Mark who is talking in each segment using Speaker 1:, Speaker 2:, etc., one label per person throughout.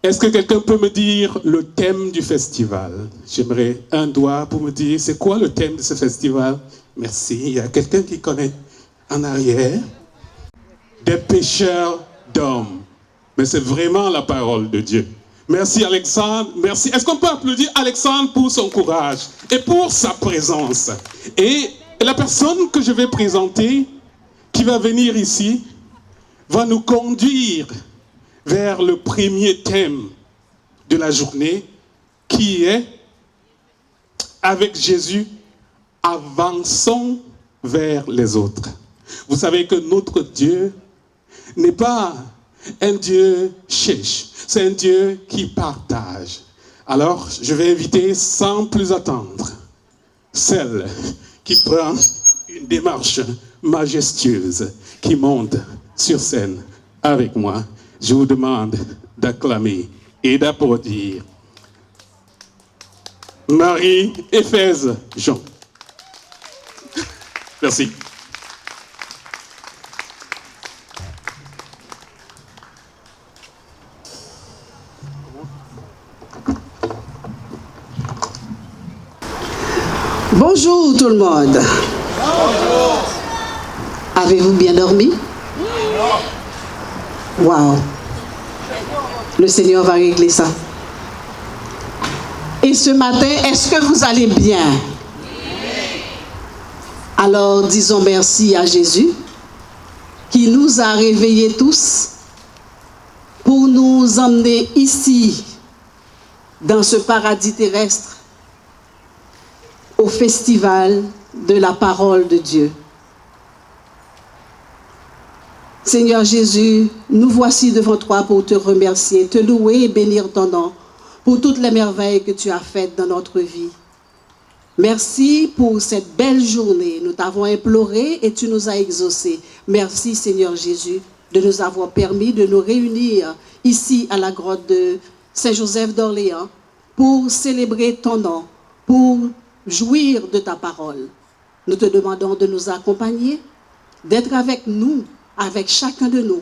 Speaker 1: Est-ce que quelqu'un peut me dire le thème du festival? J'aimerais un doigt pour me dire, c'est quoi le thème de ce festival? Merci. Il y a quelqu'un qui connaît en arrière. Des pêcheurs d'hommes. Mais c'est vraiment la parole de Dieu. Merci Alexandre. Merci. Est-ce qu'on peut applaudir Alexandre pour son courage et pour sa présence? Et la personne que je vais présenter, qui va venir ici, va nous conduire vers le premier thème de la journée, qui est « Avec Jésus, avançons vers les autres ». Vous savez que notre Dieu n'est pas un Dieu chiche, c'est un Dieu qui partage. Alors, je vais inviter sans plus attendre celle qui prend une démarche majestueuse, qui monte sur scène avec moi. Je vous demande d'acclamer et d'applaudir Marie-Éphèse Jean. Merci.
Speaker 2: Bonjour tout le monde.
Speaker 3: Bonjour.
Speaker 2: Avez-vous bien dormi? Waouh. Le Seigneur va régler ça. Et ce matin, est-ce que vous allez bien? Alors disons merci à Jésus qui nous a réveillés tous pour nous emmener ici, dans ce paradis terrestre, au festival de la parole de Dieu. Seigneur Jésus, nous voici devant toi pour te remercier, te louer et bénir ton nom pour toutes les merveilles que tu as faites dans notre vie. Merci pour cette belle journée. Nous t'avons imploré et tu nous as exaucés. Merci Seigneur Jésus de nous avoir permis de nous réunir ici à la grotte de Saint-Joseph d'Orléans pour célébrer ton nom, pour jouir de ta parole. Nous te demandons de nous accompagner, d'être avec nous, avec chacun de nous,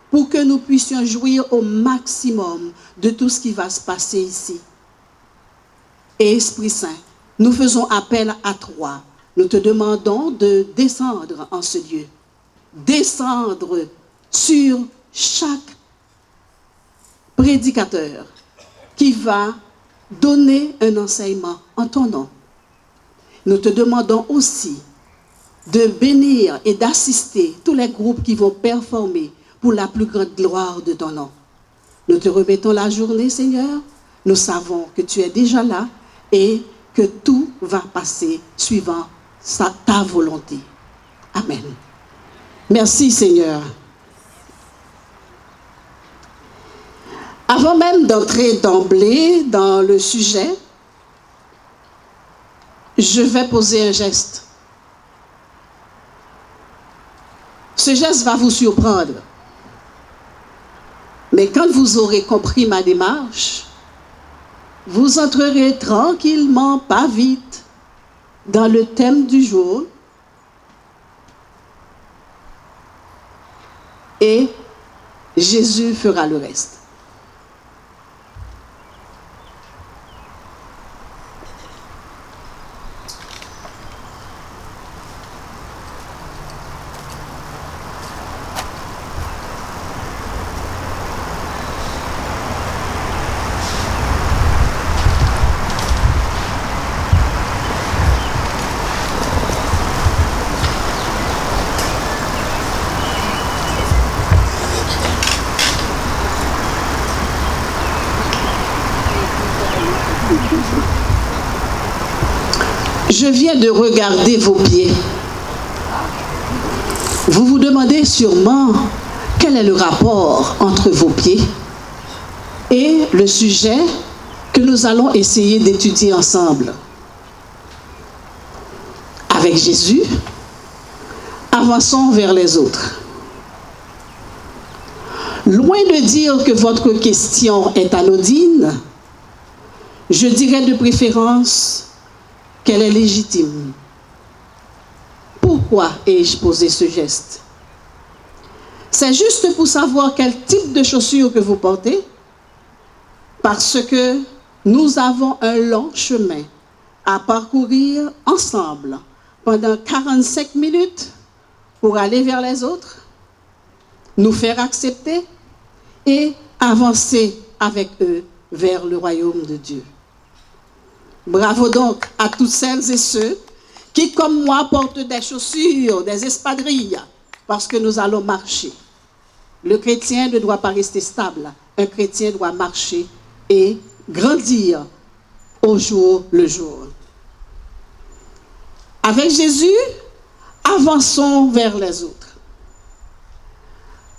Speaker 2: pour que nous puissions jouir au maximum de tout ce qui va se passer ici. Et Esprit Saint, nous faisons appel à toi. Nous te demandons de descendre en ce lieu, descendre sur chaque prédicateur qui va donner un enseignement en ton nom. Nous te demandons aussi de bénir et d'assister tous les groupes qui vont performer pour la plus grande gloire de ton nom. Nous te remettons la journée, Seigneur. Nous savons que tu es déjà là et que tout va passer suivant ta volonté. Amen. Merci, Seigneur. Avant même d'entrer d'emblée dans le sujet, je vais poser un geste. Ce geste va vous surprendre. Mais quand vous aurez compris ma démarche, vous entrerez tranquillement, pas vite, dans le thème du jour et Jésus fera le reste. Je viens de regarder vos pieds. Vous vous demandez sûrement quel est le rapport entre vos pieds et le sujet que nous allons essayer d'étudier ensemble. Avec Jésus, avançons vers les autres. Loin de dire que votre question est anodine, je dirais de préférence qu'elle est légitime. Pourquoi ai-je posé ce geste? C'est juste pour savoir quel type de chaussures que vous portez parce que nous avons un long chemin à parcourir ensemble pendant 45 minutes pour aller vers les autres, nous faire accepter et avancer avec eux vers le royaume de Dieu. Bravo donc à toutes celles et ceux qui, comme moi, portent des chaussures, des espadrilles, parce que nous allons marcher. Le chrétien ne doit pas rester stable. Un chrétien doit marcher et grandir au jour le jour. Avec Jésus, avançons vers les autres.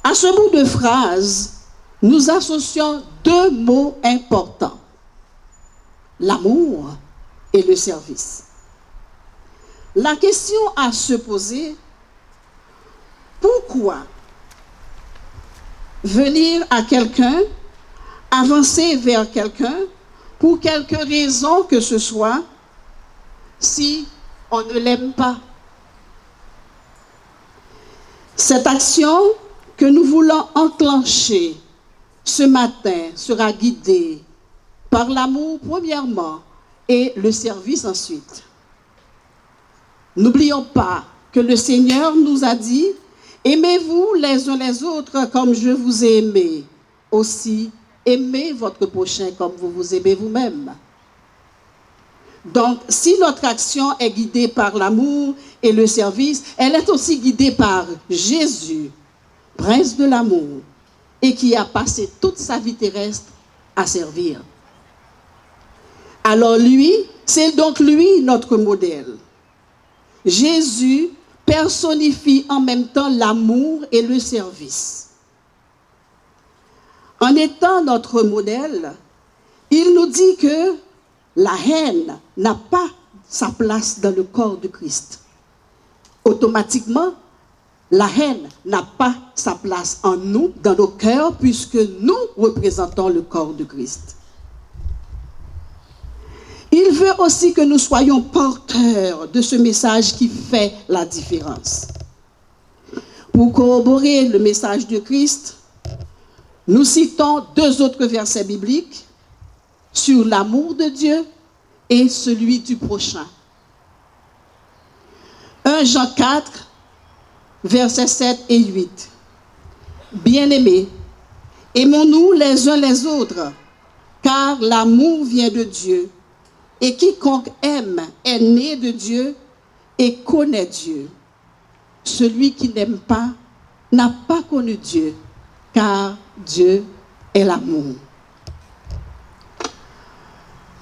Speaker 2: À ce bout de phrase, nous associons deux mots importants: l'amour et le service. La question à se poser: pourquoi venir à quelqu'un, avancer vers quelqu'un, pour quelque raison que ce soit, si on ne l'aime pas? Cette action que nous voulons enclencher ce matin sera guidée par l'amour premièrement et le service ensuite. N'oublions pas que le Seigneur nous a dit: aimez-vous les uns les autres comme je vous ai aimé. Aussi, aimez votre prochain comme vous vous aimez vous-même. Donc, si notre action est guidée par l'amour et le service, elle est aussi guidée par Jésus, prince de l'amour, et qui a passé toute sa vie terrestre à servir. Alors c'est donc lui notre modèle. Jésus personnifie en même temps l'amour et le service. En étant notre modèle, il nous dit que la haine n'a pas sa place dans le corps de Christ. Automatiquement, la haine n'a pas sa place en nous, dans nos cœurs, puisque nous représentons le corps de Christ. Il veut aussi que nous soyons porteurs de ce message qui fait la différence. Pour corroborer le message de Christ, nous citons deux autres versets bibliques sur l'amour de Dieu et celui du prochain. 1 Jean 4, versets 7 et 8. Bien-aimés, aimons-nous les uns les autres, car l'amour vient de Dieu. Et quiconque aime est né de Dieu et connaît Dieu. Celui qui n'aime pas n'a pas connu Dieu, car Dieu est l'amour.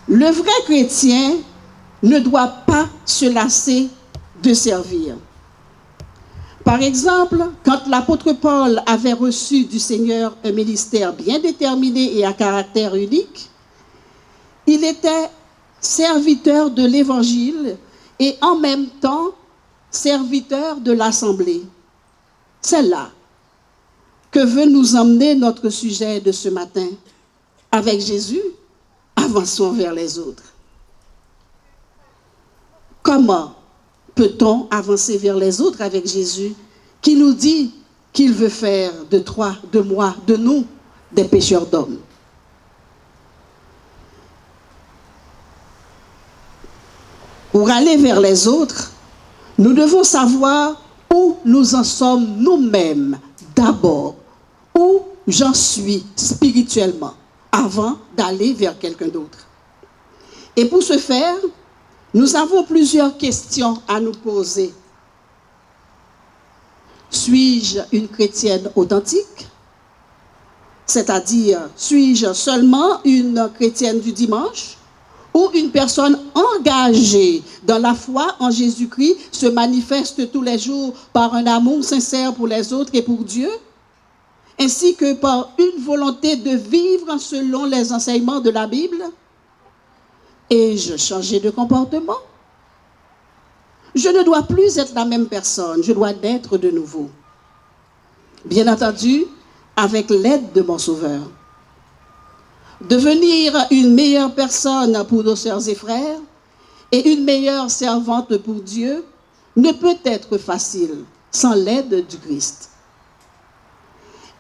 Speaker 2: Le vrai chrétien ne doit pas se lasser de servir. Par exemple, quand l'apôtre Paul avait reçu du Seigneur un ministère bien déterminé et à caractère unique, il était serviteur de l'Évangile et en même temps serviteur de l'Assemblée. C'est là que veut nous emmener notre sujet de ce matin. Avec Jésus, avançons vers les autres. Comment peut-on avancer vers les autres avec Jésus qui nous dit qu'il veut faire de toi, de moi, de nous, des pécheurs d'hommes? Pour aller vers les autres, nous devons savoir où nous en sommes nous-mêmes d'abord, où j'en suis spirituellement, avant d'aller vers quelqu'un d'autre. Et pour ce faire, nous avons plusieurs questions à nous poser. Suis-je une chrétienne authentique? C'est-à-dire, suis-je seulement une chrétienne du dimanche? Ou une personne engagée dans la foi en Jésus-Christ se manifeste tous les jours par un amour sincère pour les autres et pour Dieu, ainsi que par une volonté de vivre selon les enseignements de la Bible? Ai-je changé de comportement? Je ne dois plus être la même personne, je dois naître de nouveau. Bien entendu, avec l'aide de mon Sauveur. Devenir une meilleure personne pour nos sœurs et frères et une meilleure servante pour Dieu ne peut être facile sans l'aide du Christ.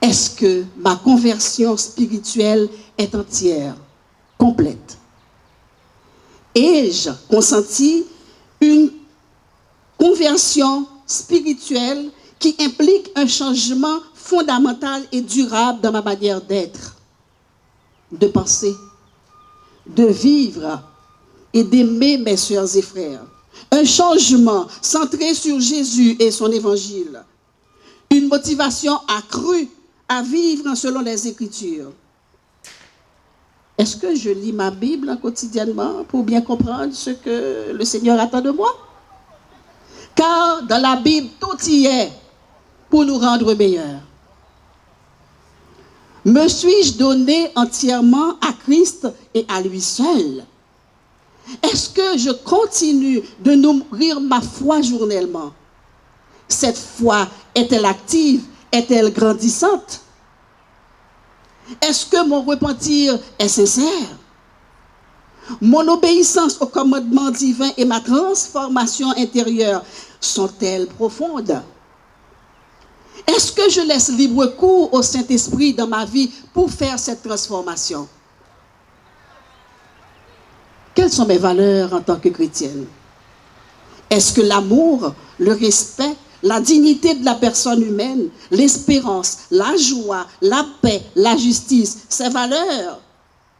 Speaker 2: Est-ce que ma conversion spirituelle est entière? complète. Ai-je consenti une conversion spirituelle qui implique un changement fondamental et durable dans ma manière d'être, de penser, de vivre et d'aimer mes sœurs et frères. Un changement centré sur Jésus et son évangile. Une motivation accrue à vivre selon les Écritures. Est-ce que je lis ma Bible quotidiennement pour bien comprendre ce que le Seigneur attend de moi? Car dans la Bible, tout y est pour nous rendre meilleurs. Me suis-je donné entièrement à Christ et à lui seul? Est-ce que je continue de nourrir ma foi journellement? Cette foi est-elle active? Est-elle grandissante? Est-ce que mon repentir est sincère? Mon obéissance au commandement divin et ma transformation intérieure sont-elles profondes? Est-ce que je laisse libre cours au Saint-Esprit dans ma vie pour faire cette transformation? Quelles sont mes valeurs en tant que chrétienne? Est-ce que l'amour, le respect, la dignité de la personne humaine, l'espérance, la joie, la paix, la justice, ces valeurs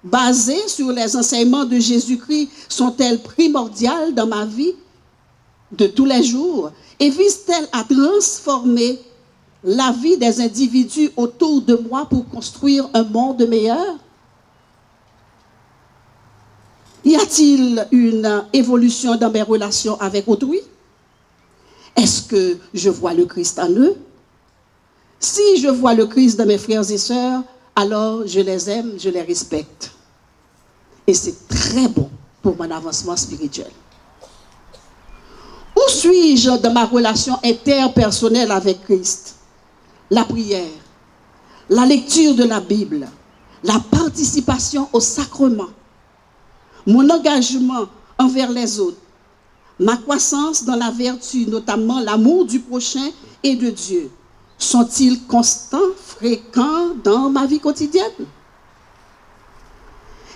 Speaker 2: basées sur les enseignements de Jésus-Christ sont-elles primordiales dans ma vie de tous les jours et visent-elles à transformer la vie des individus autour de moi pour construire un monde meilleur? Y a-t-il une évolution dans mes relations avec autrui? Est-ce que je vois le Christ en eux? Si je vois le Christ dans mes frères et sœurs, alors je les aime, je les respecte. Et c'est très bon pour mon avancement spirituel. Où suis-je dans ma relation interpersonnelle avec Christ? La prière, la lecture de la Bible, la participation au sacrement, mon engagement envers les autres, ma croissance dans la vertu, notamment l'amour du prochain et de Dieu, sont-ils constants, fréquents dans ma vie quotidienne?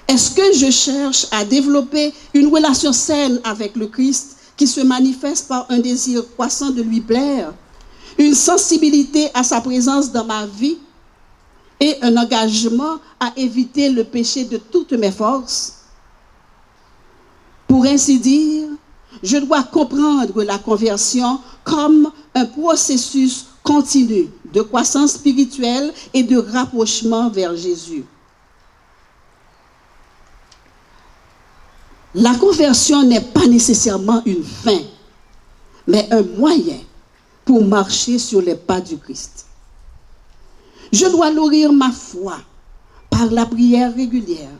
Speaker 2: Est-ce que je cherche à développer une relation saine avec le Christ qui se manifeste par un désir croissant de lui plaire, une sensibilité à sa présence dans ma vie et un engagement à éviter le péché de toutes mes forces? Pour ainsi dire, je dois comprendre la conversion comme un processus continu de croissance spirituelle et de rapprochement vers Jésus. La conversion n'est pas nécessairement une fin, mais un moyen pour marcher sur les pas du Christ. Je dois nourrir ma foi par la prière régulière,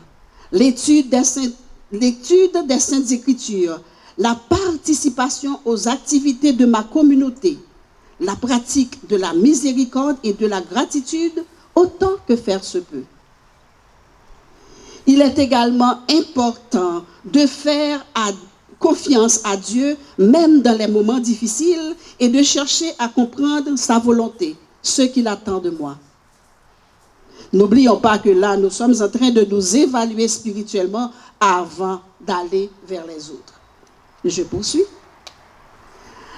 Speaker 2: l'étude des Saintes Écritures, la participation aux activités de ma communauté, la pratique de la miséricorde et de la gratitude autant que faire se peut. Il est également important de faire confiance à Dieu, même dans les moments difficiles, et de chercher à comprendre sa volonté, ce qu'il attend de moi. N'oublions pas que là, nous sommes en train de nous évaluer spirituellement avant d'aller vers les autres. Je poursuis.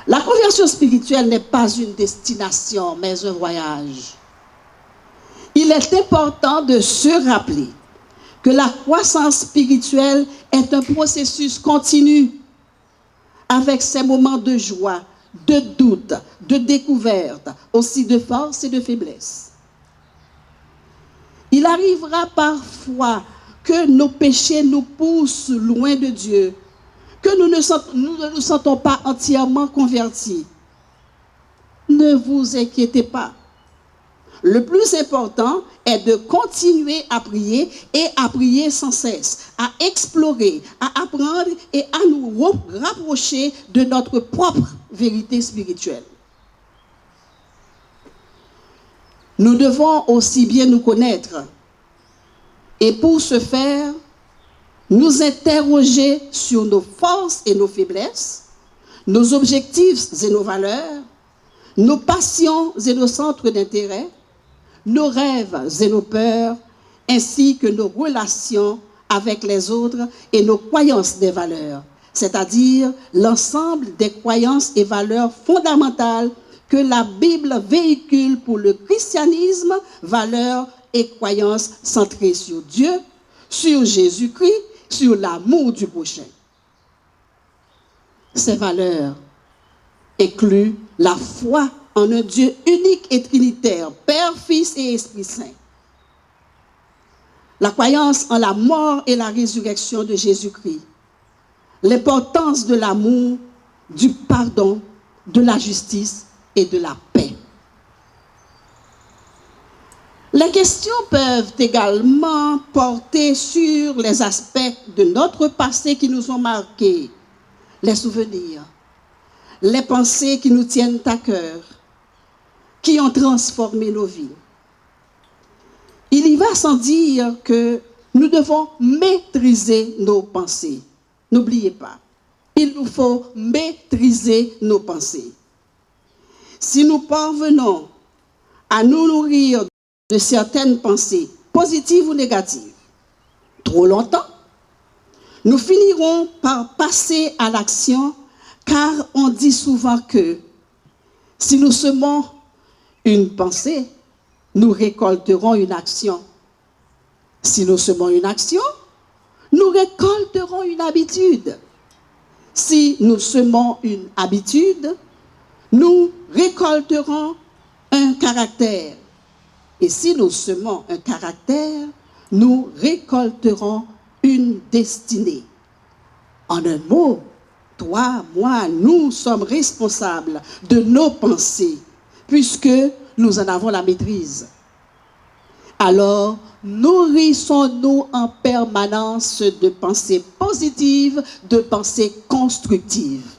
Speaker 2: La conversion spirituelle n'est pas une destination, mais un voyage. Il est important de se rappeler que la croissance spirituelle est un processus continu avec ses moments de joie, de doute, de découverte, aussi de force et de faiblesse. Il arrivera parfois que nos péchés nous poussent loin de Dieu, que nous ne nous sentons pas entièrement convertis. Ne vous inquiétez pas. Le plus important est de continuer à prier et à prier sans cesse, à explorer, à apprendre et à nous rapprocher de notre propre vérité spirituelle. Nous devons aussi bien nous connaître et pour ce faire, nous interroger sur nos forces et nos faiblesses, nos objectifs et nos valeurs, nos passions et nos centres d'intérêt, nos rêves et nos peurs, ainsi que nos relations avec les autres et nos croyances des valeurs, c'est-à-dire l'ensemble des croyances et valeurs fondamentales que la Bible véhicule pour le christianisme, valeurs et croyances centrées sur Dieu, sur Jésus-Christ, sur l'amour du prochain. Ces valeurs incluent la foi en un Dieu unique et trinitaire, Père, Fils et Esprit Saint. La croyance en la mort et la résurrection de Jésus-Christ. L'importance de l'amour, du pardon, de la justice et de la paix. Les questions peuvent également porter sur les aspects de notre passé qui nous ont marqués, les souvenirs, les pensées qui nous tiennent à cœur, qui ont transformé nos vies. Il y va sans dire que nous devons maîtriser nos pensées. N'oubliez pas, il nous faut maîtriser nos pensées. Si nous parvenons à nous nourrir de certaines pensées, positives ou négatives, trop longtemps, nous finirons par passer à l'action, car on dit souvent que si nous semons une pensée, nous récolterons une action. Si nous semons une action, nous récolterons une habitude. Si nous semons une habitude, nous récolterons un caractère. Et si nous semons un caractère, nous récolterons une destinée. En un mot, toi, moi, nous sommes responsables de nos pensées, puisque nous en avons la maîtrise. Alors, nourrissons-nous en permanence de pensées positives, de pensées constructives.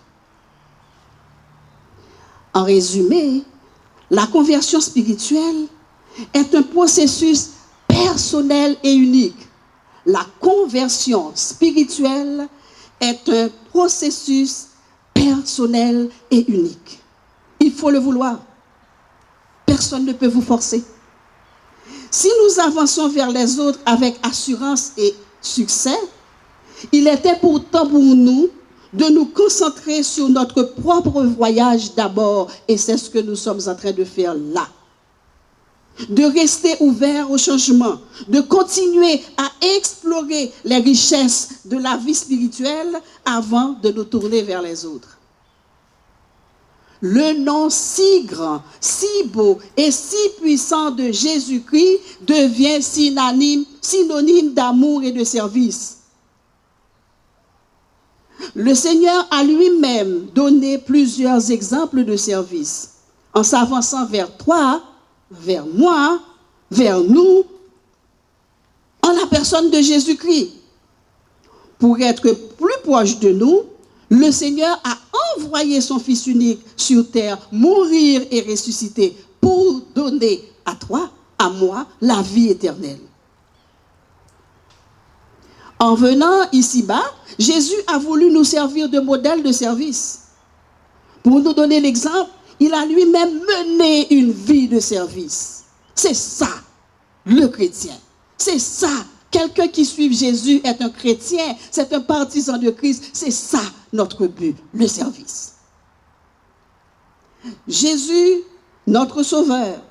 Speaker 2: En résumé, la conversion spirituelle est un processus personnel et unique. La conversion spirituelle est un processus personnel et unique. Il faut le vouloir. Personne ne peut vous forcer. Si nous avançons vers les autres avec assurance et succès, il était pourtant pour nous de nous concentrer sur notre propre voyage d'abord, et c'est ce que nous sommes en train de faire là. De rester ouvert au changement, de continuer à explorer les richesses de la vie spirituelle avant de nous tourner vers les autres. Le nom si grand, si beau et si puissant de Jésus-Christ devient synonyme d'amour et de service. Le Seigneur a lui-même donné plusieurs exemples de service en s'avançant vers toi, vers moi, vers nous, en la personne de Jésus-Christ. Pour être plus proche de nous, le Seigneur a envoyé son Fils unique sur terre, mourir et ressusciter pour donner à toi, à moi, la vie éternelle. En venant ici-bas, Jésus a voulu nous servir de modèle de service. Pour nous donner l'exemple, il a lui-même mené une vie de service. C'est ça, le chrétien. C'est ça. Quelqu'un qui suit Jésus est un chrétien, c'est un partisan de Christ. C'est ça notre but, le service. Jésus, notre Sauveur,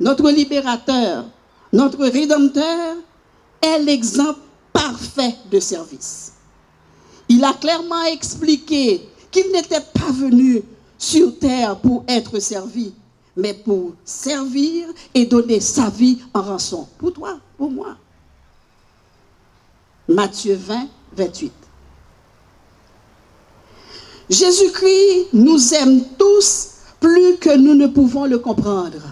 Speaker 2: notre Libérateur, notre Rédempteur, est l'exemple parfait de service. Il a clairement expliqué qu'il n'était pas venu sur terre pour être servi, mais pour servir et donner sa vie en rançon. Pour toi, pour moi. Matthieu 20, 28. Jésus-Christ nous aime tous plus que nous ne pouvons le comprendre.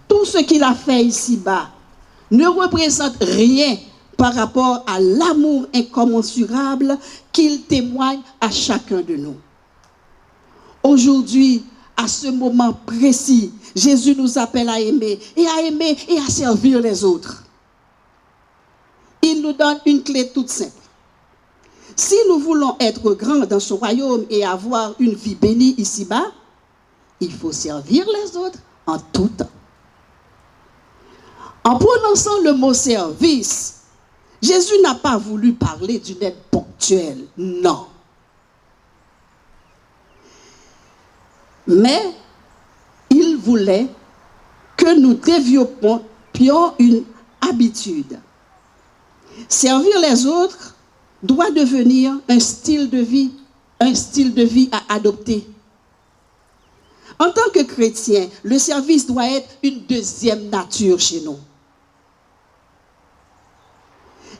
Speaker 2: Tout ce qu'il a fait ici-bas ne représente rien par rapport à l'amour incommensurable qu'il témoigne à chacun de nous. Aujourd'hui, à ce moment précis, Jésus nous appelle à aimer et à servir les autres. Il nous donne une clé toute simple. Si nous voulons être grands dans son royaume et avoir une vie bénie ici-bas, il faut servir les autres en tout temps. En prononçant le mot service, Jésus n'a pas voulu parler d'une aide ponctuelle, non. Mais il voulait que nous développions une habitude. Servir les autres doit devenir un style de vie à adopter. En tant que chrétien, le service doit être une deuxième nature chez nous.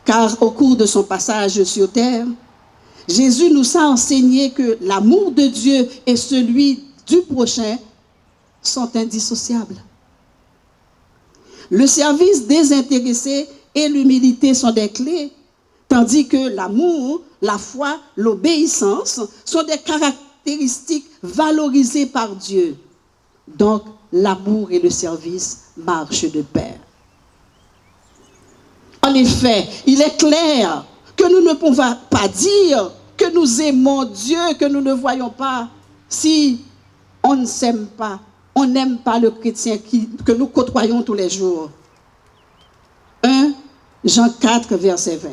Speaker 2: Car au cours de son passage sur terre, Jésus nous a enseigné que l'amour de Dieu et celui du prochain sont indissociables. Le service désintéressé et l'humilité sont des clés, tandis que l'amour, la foi, l'obéissance sont des caractéristiques valorisées par Dieu. Donc, l'amour et le service marchent de pair. En effet, il est clair que nous ne pouvons pas dire que nous aimons Dieu, que nous ne voyons pas, si on ne s'aime pas, on n'aime pas le chrétien que nous côtoyons tous les jours. 1 Jean 4, verset 20.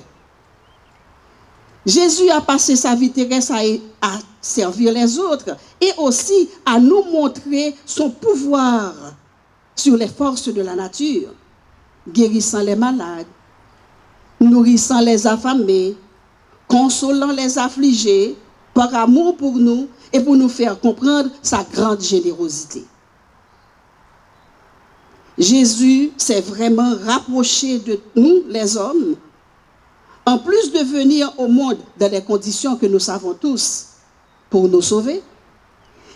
Speaker 2: Jésus a passé sa vie terrestre à servir les autres et aussi à nous montrer son pouvoir sur les forces de la nature, guérissant les malades, nourrissant les affamés, consolant les affligés, par amour pour nous et pour nous faire comprendre sa grande générosité. Jésus s'est vraiment rapproché de nous, les hommes, en plus de venir au monde dans les conditions que nous savons tous pour nous sauver.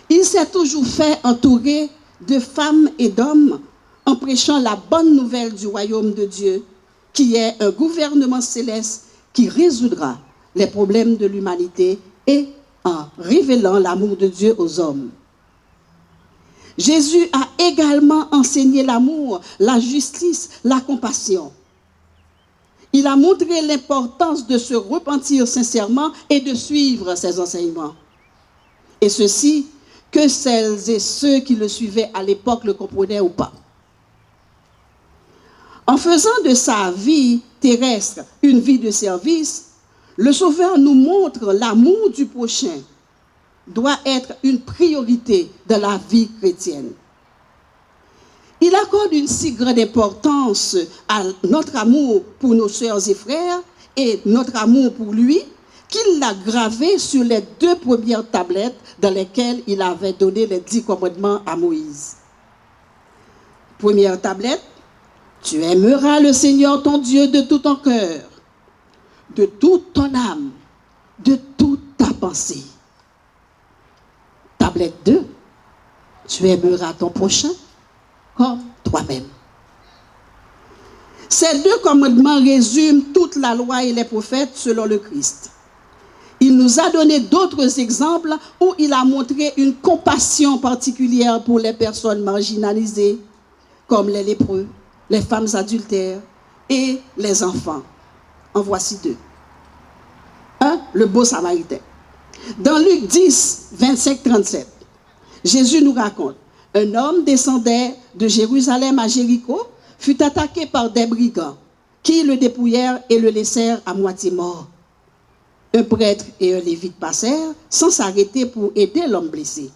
Speaker 2: Il s'est toujours fait entourer de femmes et d'hommes en prêchant la bonne nouvelle du royaume de Dieu, qui est un gouvernement céleste qui résoudra les problèmes de l'humanité et en révélant l'amour de Dieu aux hommes. Jésus a également enseigné l'amour, la justice, la compassion. Il a montré l'importance de se repentir sincèrement et de suivre ses enseignements. Et ceci, que celles et ceux qui le suivaient à l'époque le comprenaient ou pas. En faisant de sa vie terrestre une vie de service, le Sauveur nous montre l'amour du prochain doit être une priorité de la vie chrétienne. Il accorde une si grande importance à notre amour pour nos sœurs et frères et notre amour pour lui qu'il l'a gravé sur les 2 premières tablettes dans lesquelles il avait donné les 10 commandements à Moïse. Première tablette, tu aimeras le Seigneur ton Dieu de tout ton cœur, de toute ton âme, de toute ta pensée. Tablette 2, tu aimeras ton prochain comme toi-même. Ces 2 commandements résument toute la loi et les prophètes selon le Christ. Il nous a donné d'autres exemples où il a montré une compassion particulière pour les personnes marginalisées, comme les lépreux, les femmes adultères et les enfants. En voici 2. 1. Le beau samaritain. Dans Luc 10, 25-37, Jésus nous raconte, un homme descendait de Jérusalem à Jéricho, fut attaqué par des brigands qui le dépouillèrent et le laissèrent à moitié mort. Un prêtre et un lévite passèrent sans s'arrêter pour aider l'homme blessé.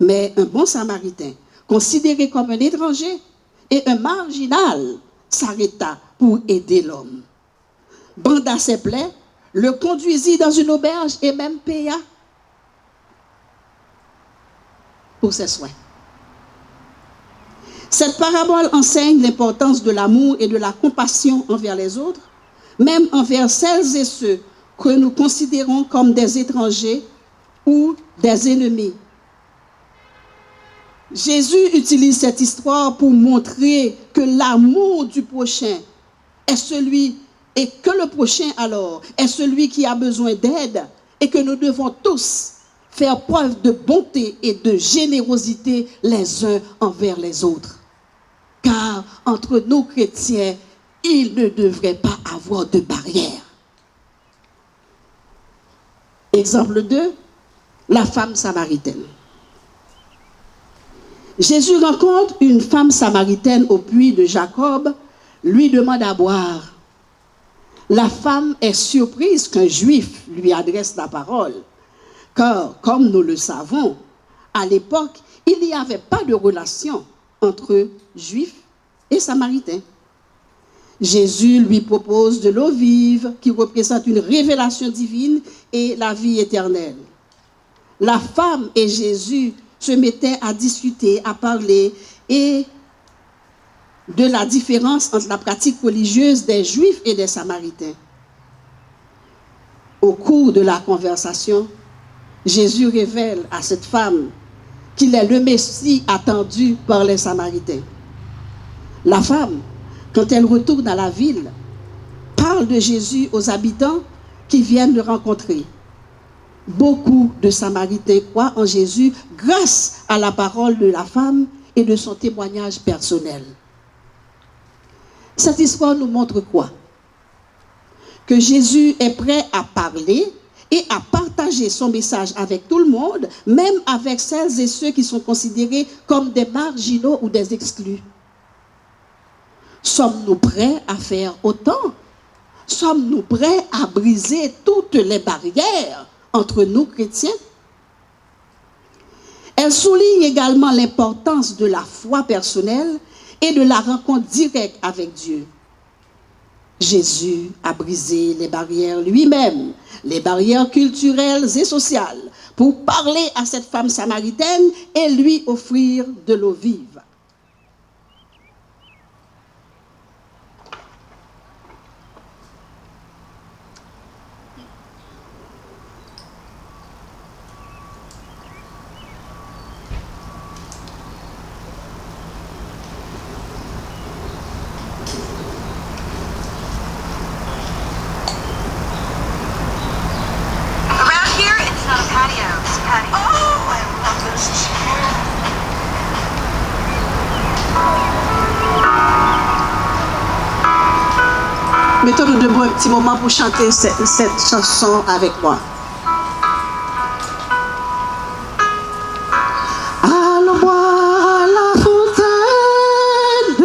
Speaker 2: Mais un bon samaritain, considéré comme un étranger et un marginal, s'arrêta pour aider l'homme. Banda ses plaies, le conduisit dans une auberge et même paya pour ses soins. Cette parabole enseigne l'importance de l'amour et de la compassion envers les autres, même envers celles et ceux que nous considérons comme des étrangers ou des ennemis. Jésus utilise cette histoire pour montrer que l'amour du prochain est celui, et que le prochain alors est celui qui a besoin d'aide et que nous devons tous faire preuve de bonté et de générosité les uns envers les autres. Car entre nous chrétiens, il ne devrait pas avoir de barrière. Exemple 2, la femme samaritaine. Jésus rencontre une femme samaritaine au puits de Jacob, lui demande à boire. La femme est surprise qu'un juif lui adresse la parole, car, comme nous le savons, à l'époque, il n'y avait pas de relation entre juifs et samaritains. Jésus lui propose de l'eau vive qui représente une révélation divine et la vie éternelle. La femme et Jésus se mettaient à discuter, à parler et de la différence entre la pratique religieuse des Juifs et des Samaritains. Au cours de la conversation, Jésus révèle à cette femme qu'il est le Messie attendu par les Samaritains. La femme, quand elle retourne à la ville, parle de Jésus aux habitants qui viennent le rencontrer. Beaucoup de Samaritains croient en Jésus grâce à la parole de la femme et de son témoignage personnel. Cette histoire nous montre quoi? Que Jésus est prêt à parler et à partager son message avec tout le monde, même avec celles et ceux qui sont considérés comme des marginaux ou des exclus. Sommes-nous prêts à faire autant? Sommes-nous prêts à briser toutes les barrières entre nous chrétiens? Elle souligne également l'importance de la foi personnelle et de la rencontre directe avec Dieu. Jésus a brisé les barrières lui-même, les barrières culturelles et sociales, pour parler à cette femme samaritaine et lui offrir de l'eau vive. Mettons-nous debout un petit moment pour chanter cette chanson avec moi. Allons boire à la fontaine,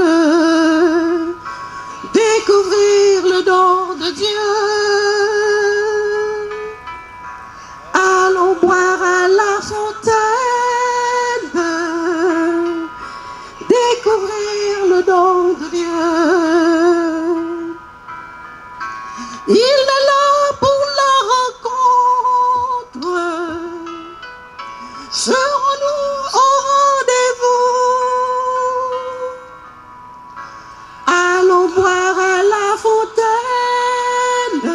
Speaker 2: découvrir le don de Dieu. Allons boire à la fontaine, découvrir le don de Dieu. Il est là pour la rencontre. Serons-nous au rendez-vous? Allons boire à la fontaine,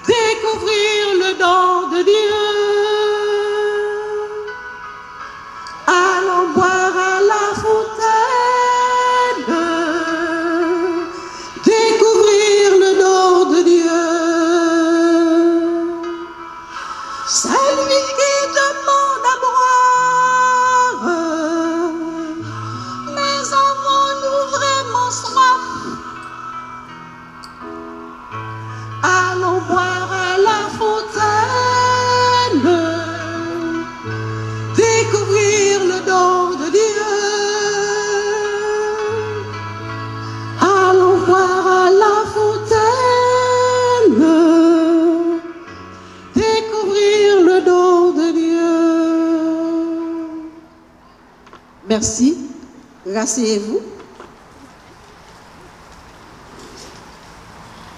Speaker 2: découvrir le don de Dieu. Allons boire à la fontaine, Merci. Rasseyez-vous.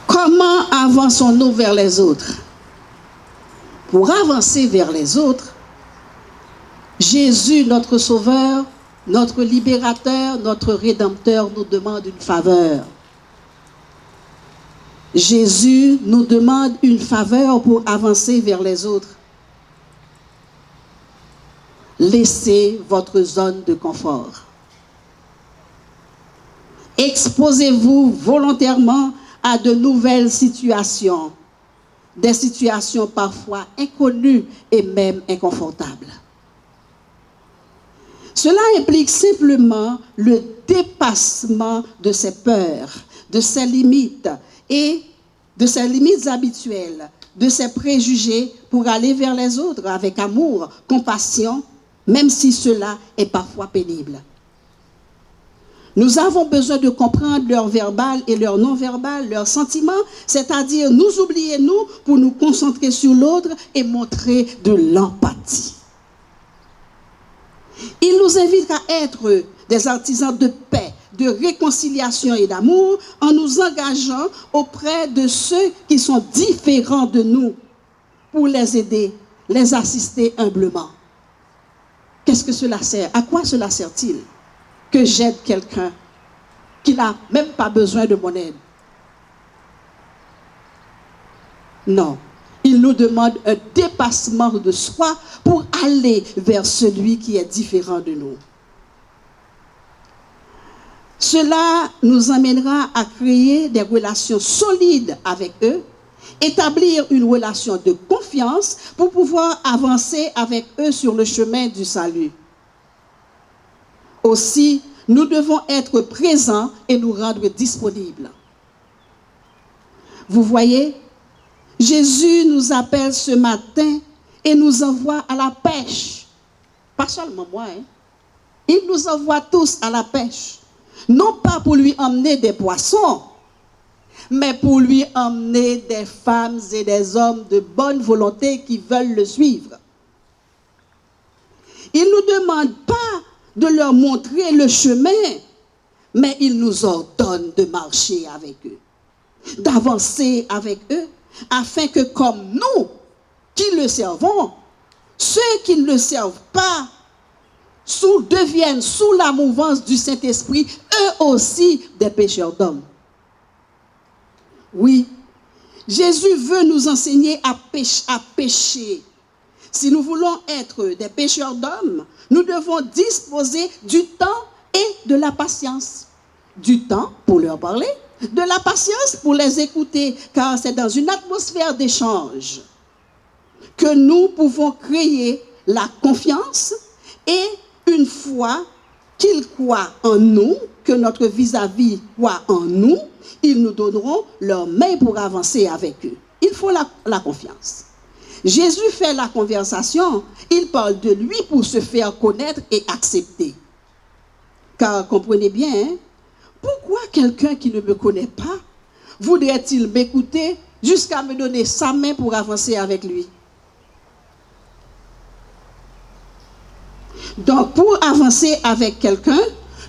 Speaker 2: Comment avançons-nous vers les autres? Pour avancer vers les autres, Jésus, notre Sauveur, notre Libérateur, notre Rédempteur, nous demande une faveur. Jésus nous demande une faveur pour avancer vers les autres. Laissez votre zone de confort. Exposez-vous volontairement à de nouvelles situations, des situations parfois inconnues et même inconfortables. Cela implique simplement le dépassement de ses peurs, de ses limites et de ses limites habituelles, de ses préjugés pour aller vers les autres avec amour, compassion, même si cela est parfois pénible. Nous avons besoin de comprendre leur verbal et leur non-verbal, leurs sentiments, c'est-à-dire nous oublier nous pour nous concentrer sur l'autre et montrer de l'empathie. Il nous invite à être des artisans de paix, de réconciliation et d'amour en nous engageant auprès de ceux qui sont différents de nous pour les aider, les assister humblement. Qu'est-ce que cela sert? À quoi cela sert-il que j'aide quelqu'un qui n'a même pas besoin de mon aide? Non. Il nous demande un dépassement de soi pour aller vers celui qui est différent de nous. Cela nous amènera à créer des relations solides avec eux, établir une relation de confiance pour pouvoir avancer avec eux sur le chemin du salut. Aussi, nous devons être présents et nous rendre disponibles. Vous voyez, Jésus nous appelle ce matin et nous envoie à la pêche. Pas seulement moi, hein. Il nous envoie tous à la pêche. Non pas pour lui emmener des poissons, mais pour lui emmener des femmes et des hommes de bonne volonté qui veulent le suivre. Il ne nous demande pas de leur montrer le chemin, mais il nous ordonne de marcher avec eux, d'avancer avec eux, afin que comme nous, qui le servons, ceux qui ne le servent pas, deviennent sous la mouvance du Saint-Esprit, eux aussi des pécheurs d'hommes. Oui, Jésus veut nous enseigner à pécher. Si nous voulons être des pécheurs d'hommes, nous devons disposer du temps et de la patience. Du temps pour leur parler, de la patience pour les écouter, car c'est dans une atmosphère d'échange que nous pouvons créer la confiance et une fois qu'ils croient en nous, que notre vis-à-vis croit en nous, ils nous donneront leur main pour avancer avec eux. Il faut la confiance. Jésus fait la conversation, il parle de lui pour se faire connaître et accepter. Car comprenez bien, hein, pourquoi quelqu'un qui ne me connaît pas voudrait-il m'écouter jusqu'à me donner sa main pour avancer avec lui? Donc, pour avancer avec quelqu'un,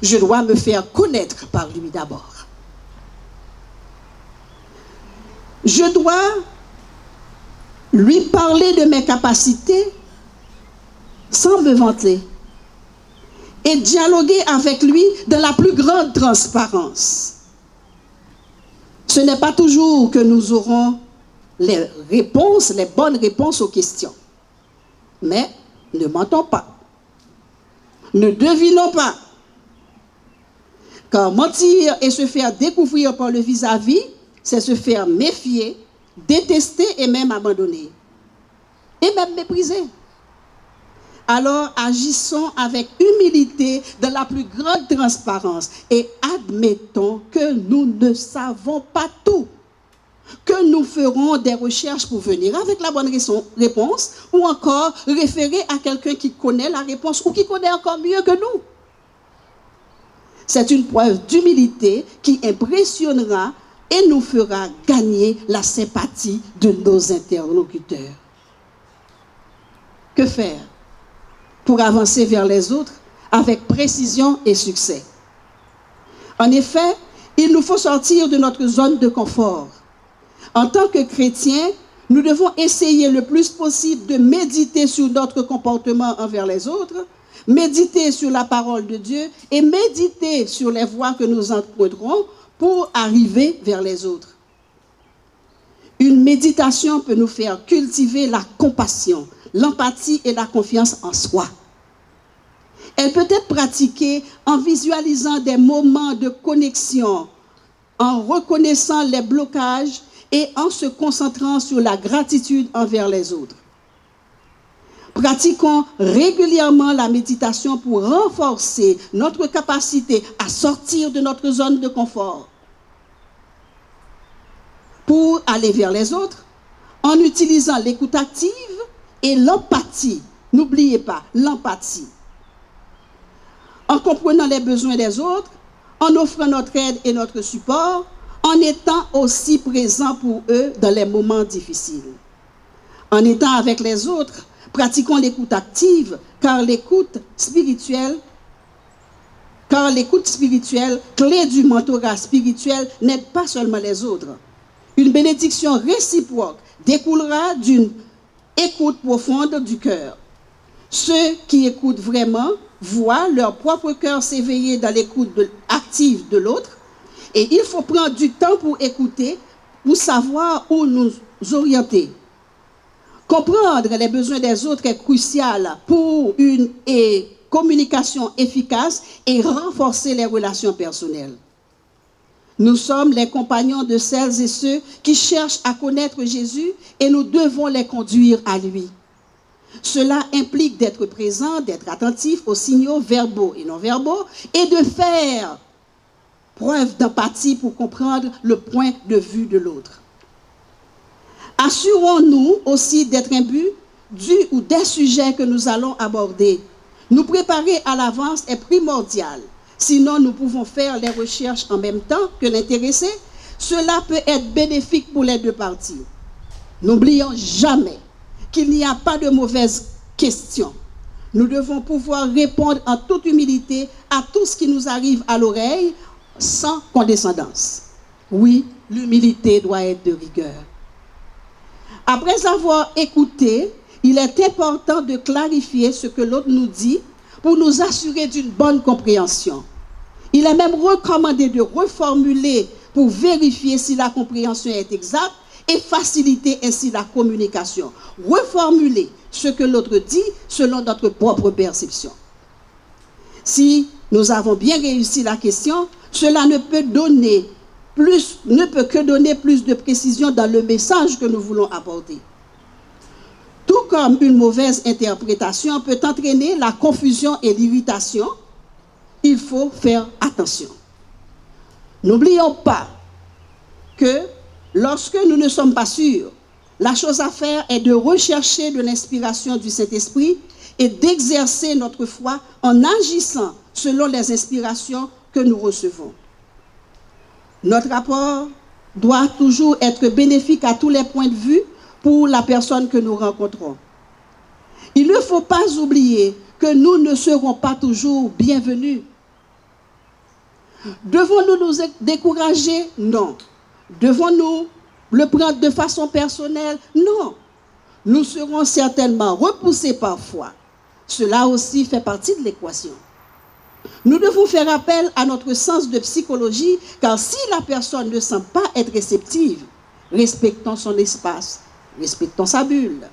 Speaker 2: je dois me faire connaître par lui d'abord. Je dois lui parler de mes capacités sans me vanter et dialoguer avec lui dans la plus grande transparence. Ce n'est pas toujours que nous aurons les réponses, les bonnes réponses aux questions. Mais ne mentons pas. Ne devinons pas. Car mentir et se faire découvrir par le vis-à-vis, c'est se faire méfier, détester et même abandonner. Et même mépriser. Alors agissons avec humilité dans la plus grande transparence et admettons que nous ne savons pas tout. Que nous ferons des recherches pour venir avec la bonne réponse ou encore référer à quelqu'un qui connaît la réponse ou qui connaît encore mieux que nous. C'est une preuve d'humilité qui impressionnera et nous fera gagner la sympathie de nos interlocuteurs. Que faire pour avancer vers les autres avec précision et succès? En effet, il nous faut sortir de notre zone de confort. En tant que chrétiens, nous devons essayer le plus possible de méditer sur notre comportement envers les autres, méditer sur la parole de Dieu et méditer sur les voies que nous emprunterons pour arriver vers les autres. Une méditation peut nous faire cultiver la compassion, l'empathie et la confiance en soi. Elle peut être pratiquée en visualisant des moments de connexion, en reconnaissant les blocages et en se concentrant sur la gratitude envers les autres. Pratiquons régulièrement la méditation pour renforcer notre capacité à sortir de notre zone de confort. Pour aller vers les autres, en utilisant l'écoute active et l'empathie. N'oubliez pas, l'empathie. En comprenant les besoins des autres, en offrant notre aide et notre support, en étant aussi présents pour eux dans les moments difficiles. En étant avec les autres, pratiquons l'écoute active, car l'écoute spirituelle, clé du mentorat spirituel, n'aide pas seulement les autres. Une bénédiction réciproque découlera d'une écoute profonde du cœur. Ceux qui écoutent vraiment voient leur propre cœur s'éveiller dans l'écoute active de l'autre. Et il faut prendre du temps pour écouter, pour savoir où nous orienter. Comprendre les besoins des autres est crucial pour une communication efficace et renforcer les relations personnelles. Nous sommes les compagnons de celles et ceux qui cherchent à connaître Jésus et nous devons les conduire à lui. Cela implique d'être présent, d'être attentif aux signaux verbaux et non verbaux et de faire preuve d'empathie pour comprendre le point de vue de l'autre. Assurons-nous aussi d'être imbus du ou des sujets que nous allons aborder. Nous préparer à l'avance est primordial. Sinon, nous pouvons faire les recherches en même temps que l'intéressé. Cela peut être bénéfique pour les deux parties. N'oublions jamais qu'il n'y a pas de mauvaises questions. Nous devons pouvoir répondre en toute humilité à tout ce qui nous arrive à l'oreille sans condescendance. Oui, l'humilité doit être de rigueur. Après avoir écouté, il est important de clarifier ce que l'autre nous dit pour nous assurer d'une bonne compréhension. Il est même recommandé de reformuler pour vérifier si la compréhension est exacte et faciliter ainsi la communication. Reformuler ce que l'autre dit selon notre propre perception. Si nous avons bien réussi la question, cela ne peut que donner plus de précision dans le message que nous voulons apporter. Tout comme une mauvaise interprétation peut entraîner la confusion et l'irritation, il faut faire attention. N'oublions pas que lorsque nous ne sommes pas sûrs, la chose à faire est de rechercher de l'inspiration du Saint-Esprit et d'exercer notre foi en agissant selon les inspirations que nous recevons. Notre rapport doit toujours être bénéfique à tous les points de vue pour la personne que nous rencontrons. Il ne faut pas oublier que nous ne serons pas toujours bienvenus. Devons-nous nous décourager? Non. Devons-nous le prendre de façon personnelle? Non. Nous serons certainement repoussés parfois. Cela aussi fait partie de l'équation. Nous devons faire appel à notre sens de psychologie, car si la personne ne semble pas être réceptive, respectons son espace, respectons sa bulle.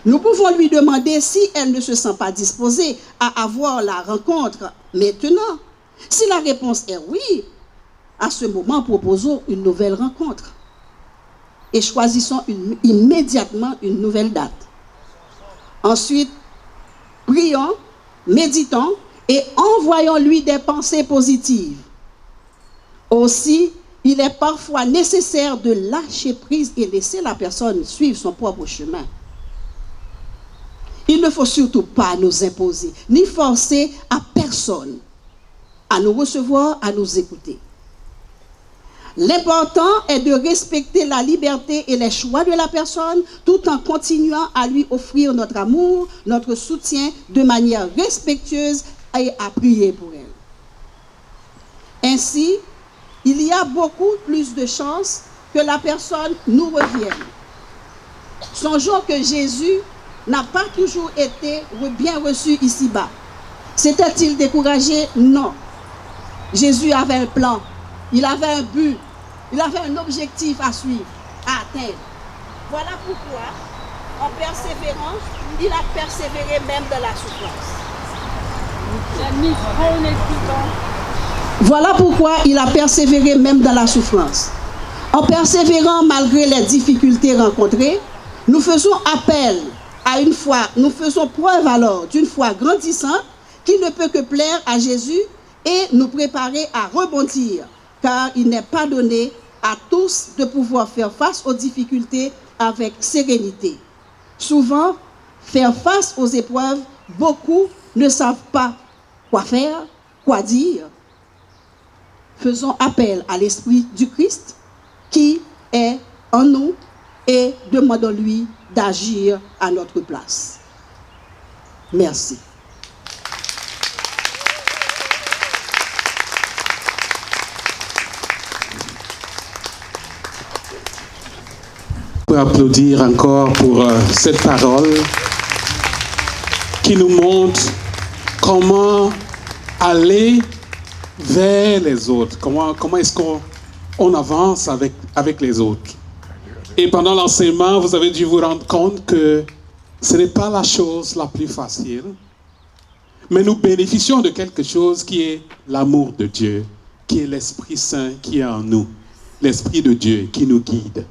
Speaker 2: Nous pouvons lui demander si elle ne se sent pas disposée à avoir la rencontre maintenant. Si la réponse est oui, à ce moment, proposons une nouvelle rencontre et choisissons immédiatement une nouvelle date. Ensuite, prions, méditons et envoyons-lui des pensées positives. Aussi, il est parfois nécessaire de lâcher prise et laisser la personne suivre son propre chemin. Il ne faut surtout pas nous imposer, ni forcer à personne à nous recevoir, à nous écouter. L'important est de respecter la liberté et les choix de la personne tout en continuant à lui offrir notre amour, notre soutien de manière respectueuse et à prier pour elle. Ainsi, il y a beaucoup plus de chances que la personne nous revienne. Songeons que Jésus n'a pas toujours été bien reçu ici-bas. S'était-il découragé? Non. Jésus avait un plan, il avait un but, il avait un objectif à suivre, à atteindre. Voilà pourquoi, en persévérant, il a persévéré même dans la souffrance. Voilà pourquoi il a persévéré même dans la souffrance. En persévérant malgré les difficultés rencontrées, nous faisons appel à une foi, nous faisons preuve alors d'une foi grandissante qui ne peut que plaire à Jésus et nous préparer à rebondir, car il n'est pas donné à tous de pouvoir faire face aux difficultés avec sérénité. Souvent, faire face aux épreuves, beaucoup ne savent pas quoi faire, quoi dire. faisons appel à l'Esprit du Christ qui est en nous et demandons-lui d'agir à notre place. Merci.
Speaker 1: On peut applaudir encore pour cette parole qui nous montre comment aller vers les autres, comment est-ce qu'on avance avec les autres. Et pendant l'enseignement, vous avez dû vous rendre compte que ce n'est pas la chose la plus facile, mais nous bénéficions de quelque chose qui est l'amour de Dieu, qui est l'Esprit Saint qui est en nous, l'Esprit de Dieu qui nous guide.